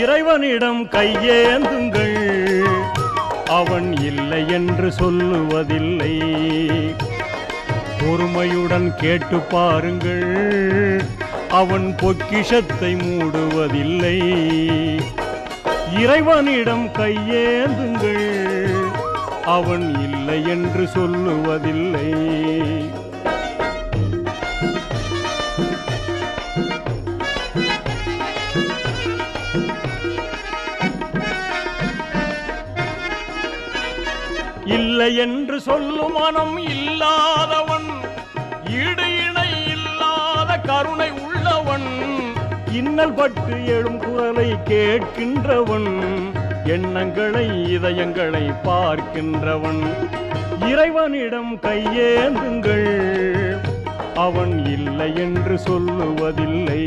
இறைவனிடம் கையேந்துங்கள், அவன் இல்லை என்று சொல்லுவதில்லை. பொறுமையுடன் கேட்டு பாருங்கள், அவன் பொக்கிஷத்தை மூடுவதில்லை. இறைவனிடம் கையேந்துங்கள், அவன் இல்லை என்று சொல்லுவதில்லை. இல்லை என்று சொல்லும் மனம் இல்லாதவன், ஈடு இணை இல்லாத கருணை உள்ளவன், இன்னல் பட்டு எழும் குரலை கேட்கின்றவன், எண்ணங்களை இதயங்களை பார்க்கின்றவன். இறைவனிடம் கையேந்துங்கள், அவன் இல்லை என்று சொல்லுவதில்லை.